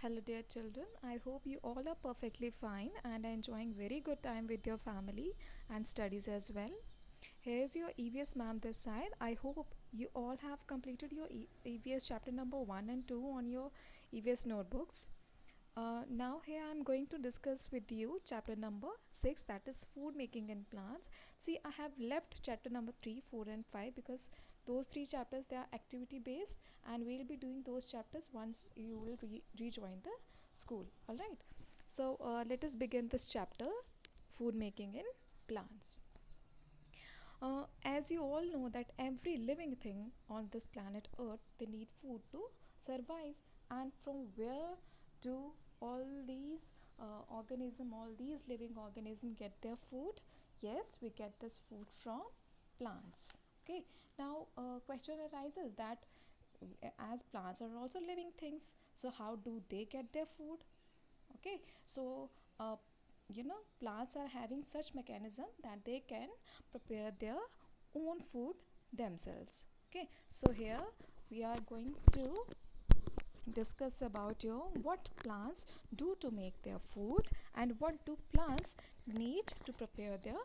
Hello dear children, I hope you all are perfectly fine and are enjoying very good time with your family and studies as well. Here's your EVS ma'am this side. I hope you all have completed your EVS chapter number 1 and 2 on your EVS notebooks. Now here I'm going to discuss with you chapter number 6, that is food making in plants. See, I have left chapter number 3, 4 and 5 because those three chapters, they are activity based, and we'll be doing those chapters once you will rejoin the school. Alright, so let us begin this chapter, food making in plants. As you all know that every living thing on this planet earth, they need food to survive. And from where do all these all these living organisms get their food? Yes, we get this food from plants. Okay, now question arises that as plants are also living things, so how do they get their food? Okay, so uh, plants are having such mechanism that they can prepare their own food themselves. Okay, so here we are going to discuss about what plants do to make their food and what do plants need to prepare their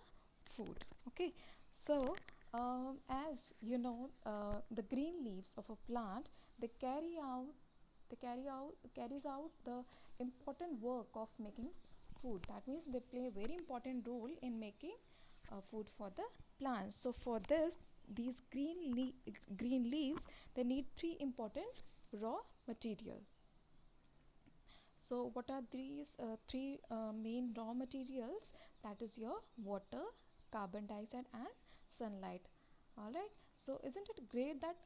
food. Okay, so as you know, the green leaves of a plant, they carries out the important work of making food. That means they play a very important role in making food for the plants. So for this, these green leaves, they need three important raw material. So what are these three main raw materials? That is your water, carbon dioxide and sunlight. Alright, so isn't it great that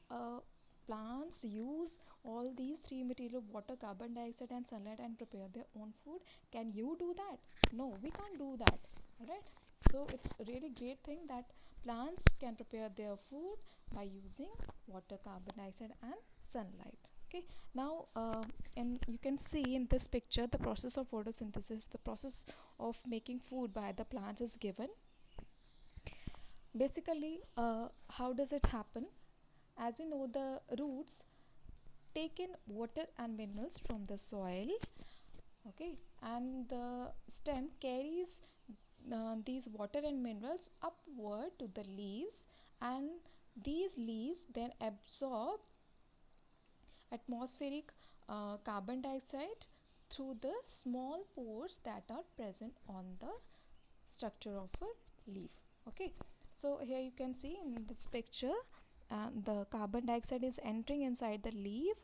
plants use all these three material, water, carbon dioxide and sunlight, and prepare their own food? Can you do that? No, we can't do that. Alright, so it's a really great thing that plants can prepare their food by using water, carbon dioxide and sunlight. Okay, now and you can see in this picture the process of photosynthesis, the process of making food by the plants is given. Basically, how does it happen? As you know, the roots take in water and minerals from the soil. Okay, and the stem carries these water and minerals upward to the leaves, and these leaves then absorb atmospheric carbon dioxide through the small pores that are present on the structure of a leaf. Okay, so here you can see in this picture the carbon dioxide is entering inside the leaf.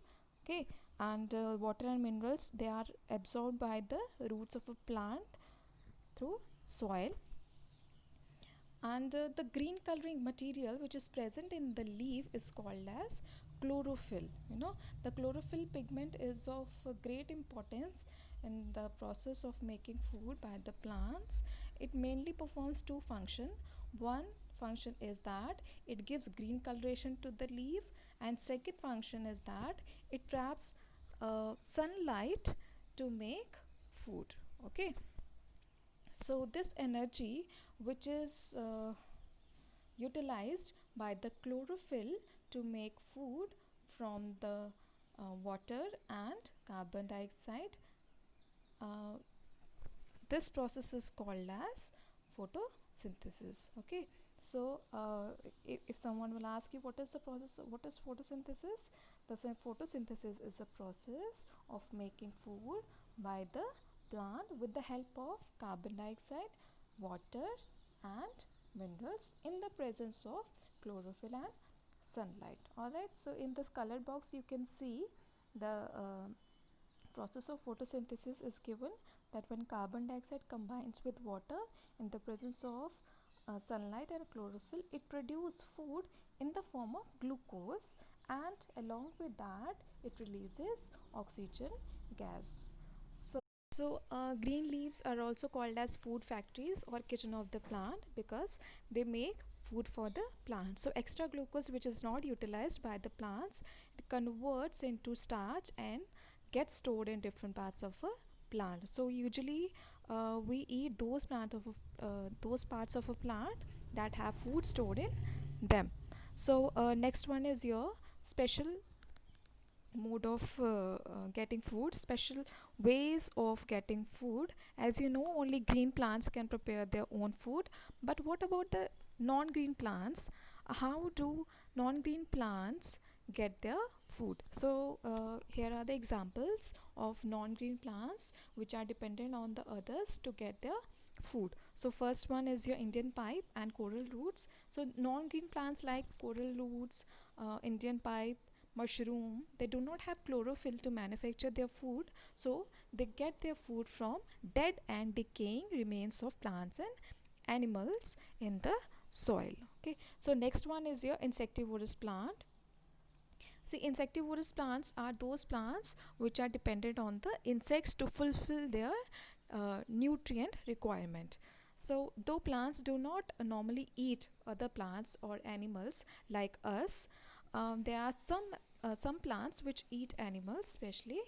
Okay, and water and minerals, they are absorbed by the roots of a plant through soil. And the green coloring material which is present in the leaf is called as chlorophyll. The chlorophyll pigment is of great importance in the process of making food by the plants. It mainly performs two functions. One function is that it gives green coloration to the leaf, and second function is that it traps sunlight to make food. Okay, so this energy which is utilized by the chlorophyll to make food from the water and carbon dioxide, uh, this process is called as photosynthesis. Okay, so if someone will ask you what is the process, what is photosynthesis? The photosynthesis is a process of making food by the plant with the help of carbon dioxide, water and minerals in the presence of chlorophyll and sunlight. Alright, so in this colored box you can see the process of photosynthesis is given, that when carbon dioxide combines with water in the presence of sunlight and chlorophyll, it produces food in the form of glucose, and along with that it releases oxygen gas. So green leaves are also called as food factories or kitchen of the plant because they make food for the plant. So extra glucose which is not utilized by the plants, it converts into starch and gets stored in different parts of a plant. So usually we eat those parts of a plant that have food stored in them. So next one is your special mode of getting food, special ways of getting food. As you know, only green plants can prepare their own food. But what about the non-green plants? How do non-green plants get their food? So here are the examples of non-green plants which are dependent on the others to get their food. So first one is your Indian pipe and coral roots. So non-green plants like coral roots, Indian pipe, mushroom, they do not have chlorophyll to manufacture their food, so they get their food from dead and decaying remains of plants and animals in the soil. Okay, so next one is your insectivorous plant. See, insectivorous plants are those plants which are dependent on the insects to fulfill their nutrient requirement. So though plants do not normally eat other plants or animals like us, there are some plants which eat animals, especially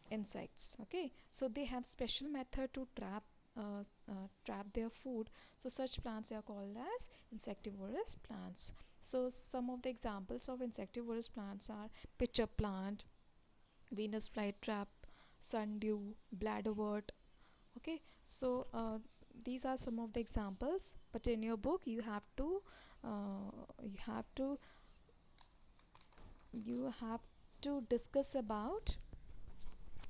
insects. Okay, so they have special method to trap their food. So such plants are called as insectivorous plants. So some of the examples of insectivorous plants are pitcher plant, Venus flytrap, sundew, bladderwort. Okay, so these are some of the examples, but in your book you have to you have to discuss about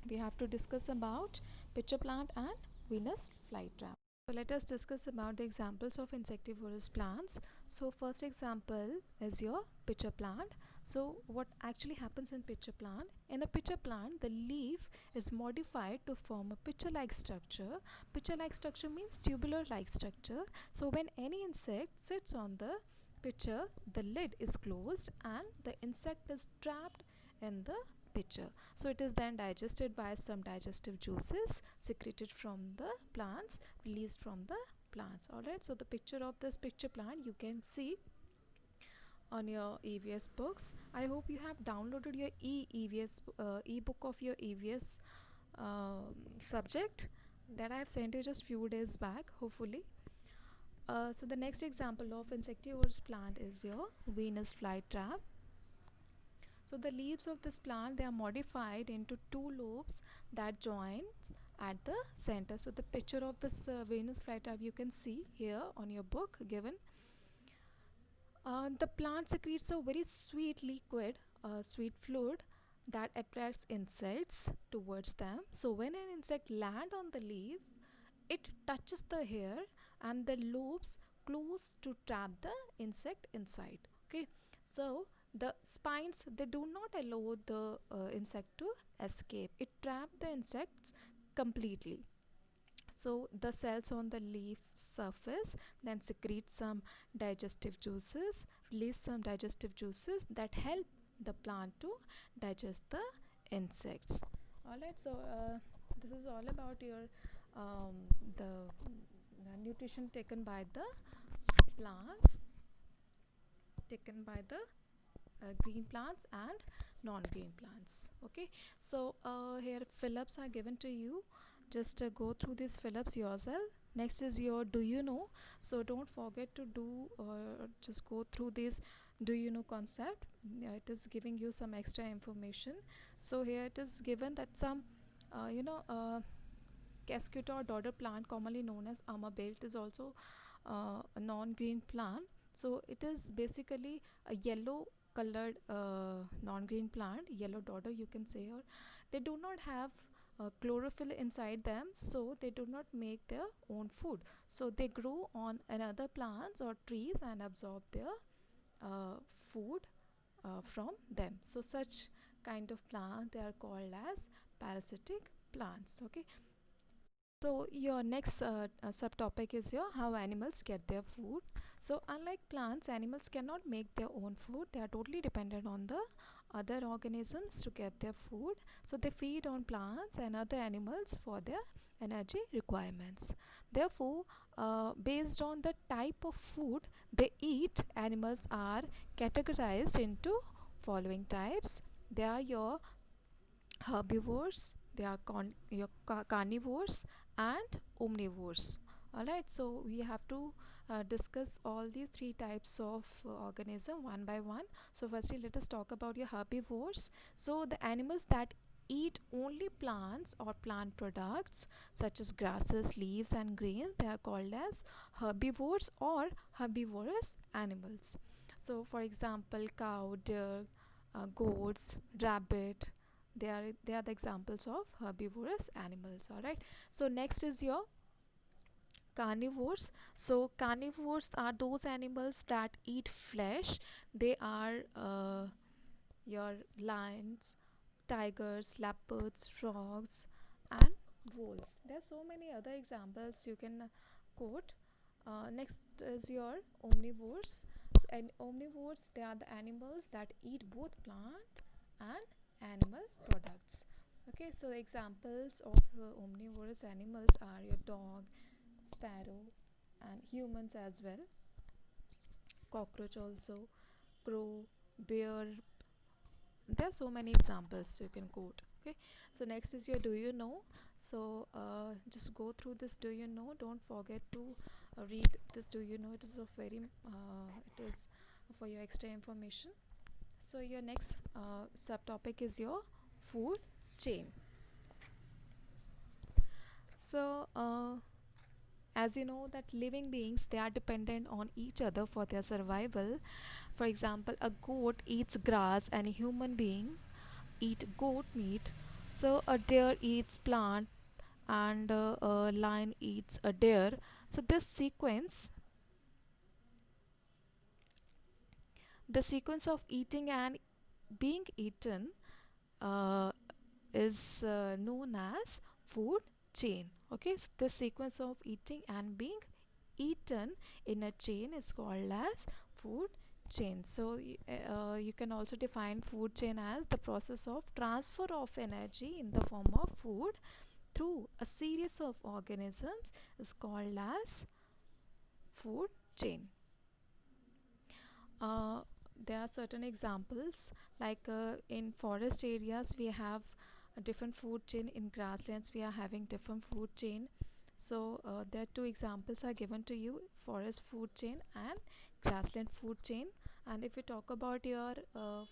we have to discuss about pitcher plant and Venus flytrap. So let us discuss about the examples of insectivorous plants. So first example is your pitcher plant. So what actually happens in pitcher plant? In a pitcher plant, the leaf is modified to form a pitcher-like structure. Pitcher-like structure means tubular-like structure. So when any insect sits on the pitcher, the lid is closed and the insect is trapped in the pitcher. So it is then digested by some digestive juices secreted from the plants, released from the plants. Alright, so the picture of this pitcher plant you can see on your EVS books. I hope you have downloaded your EVS ebook of your EVS subject that I have sent you just few days back, hopefully. So the next example of insectivorous plant is your Venus flytrap. So the leaves of this plant, they are modified into two lobes that join at the center. So the picture of this Venus flytrap you can see here on your book given. The plant secretes a very sweet liquid, sweet fluid that attracts insects towards them. So when an insect lands on the leaf, it touches the hair and the lobes close to trap the insect inside. Okay, so the spines, they do not allow the insect to escape. It traps the insects completely. So the cells on the leaf surface then secrete some digestive juices, release some digestive juices that help the plant to digest the insects. Alright, so this is all about your um, the nutrition taken by the plants, taken by the green plants and non-green plants. Okay, so here fill-ups are given to you. Just go through these fill-ups yourself. Next is your do you know. So don't forget to do or just go through this do you know concept. It is giving you some extra information. So here it is given that some Cascata or dodder plant, commonly known as Amabelt, is also a non-green plant. So it is basically a yellow colored non-green plant, yellow dodder you can say, or they do not have chlorophyll inside them, so they do not make their own food. So they grow on another plants or trees and absorb their food from them. So such kind of plant, they are called as parasitic plants. Okay, so your next subtopic is your how animals get their food. So unlike plants, animals cannot make their own food. They are totally dependent on the other organisms to get their food. So they feed on plants and other animals for their energy requirements. Therefore, based on the type of food they eat, animals are categorized into following types. They are your herbivores, they are carnivores and omnivores. Alright, so we have to discuss all these three types of organism one by one. So firstly, let us talk about your herbivores. So the animals that eat only plants or plant products such as grasses, leaves and grains, they are called as herbivores or herbivorous animals. So for example, cow, deer, goats, rabbit, they are the examples of herbivorous animals. Alright, so next is your carnivores. So carnivores are those animals that eat flesh. They are your lions, tigers, leopards, frogs and wolves. There are so many other examples you can quote. Next is your omnivores. So, and omnivores, they are the animals that eat both plant and animal products. Okay, so the examples of omnivorous animals are your dog, sparrow and humans as well, cockroach also, crow, bear. There are so many examples you can quote. Okay, so next is your do you know. So just go through this do you know, don't forget to read this do you know. It is a very it is for your extra information. So your next subtopic is your food chain. So as you know that living beings, they are dependent on each other for their survival. For example, a goat eats grass and a human being eat goat meat. So a deer eats plant and a lion eats a deer. So the sequence of eating and being eaten uh, is known as food chain. Okay, so the sequence of eating and being eaten in a chain is called as food chain. So you can also define food chain as the process of transfer of energy in the form of food through a series of organisms is called as food chain. uh, there are certain examples like in forest areas we have a different food chain. In grasslands we are having different food chain. So there are two examples are given to you: forest food chain and grassland food chain. And if you talk about your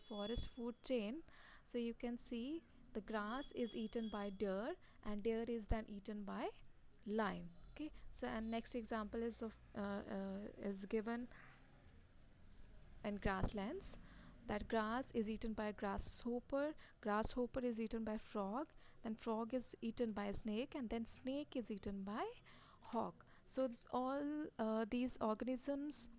forest food chain, so you can see the grass is eaten by deer and deer is then eaten by lion. Okay, so and next example is given in grasslands, that grass is eaten by grasshopper, grasshopper is eaten by frog, then frog is eaten by snake, and then snake is eaten by hawk. So all these organisms,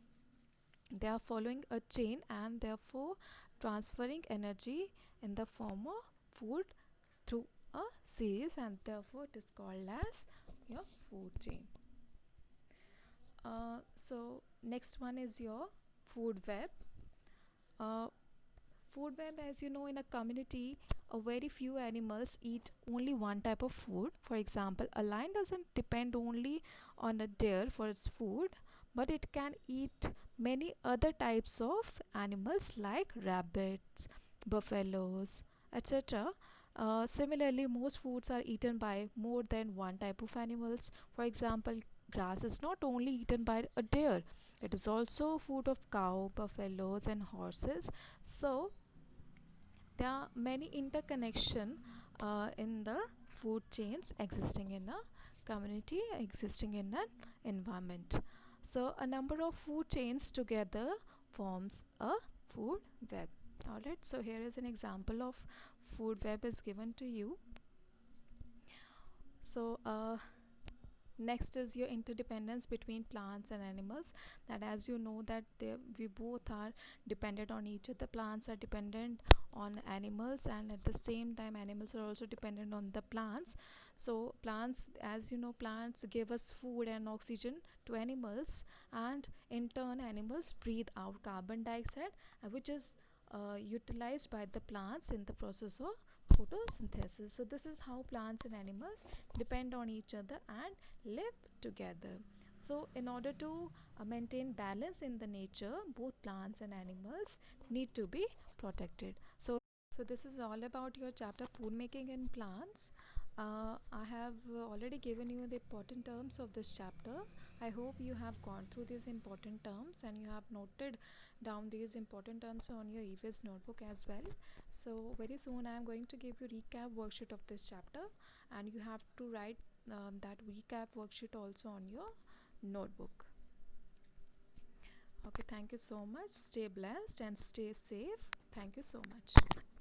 they are following a chain and therefore transferring energy in the form of food through a series, and therefore it is called as your food chain. So next one is your food web. uh, Food web, as you know, in a community, a very few animals eat only one type of food. For example, a lion doesn't depend only on a deer for its food, but it can eat many other types of animals like rabbits, buffaloes, etc. Similarly, most foods are eaten by more than one type of animals. For example, grass is not only eaten by a deer, it is also food of cow, buffaloes, and horses. So there are many interconnection in the food chains existing in a community, existing in an environment. So a number of food chains together forms a food web. Alright, so here is an example of food web is given to you. So next is your interdependence between plants and animals. That, as you know, that we both are dependent on each other. Plants are dependent on animals, and at the same time animals are also dependent on the plants. So plants, as you know, plants give us food and oxygen to animals, and in turn animals breathe out carbon dioxide, which is utilized by the plants in the process of photosynthesis. So this is how plants and animals depend on each other and live together. So in order to maintain balance in the nature, both plants and animals need to be protected. So this is all about your chapter food making in plants. I have already given you the important terms of this chapter. I hope you have gone through these important terms and you have noted down these important terms on your EVS notebook as well. So very soon I am going to give you recap worksheet of this chapter, and you have to write that recap worksheet also on your notebook. Okay, thank you so much. Stay blessed and stay safe. Thank you so much.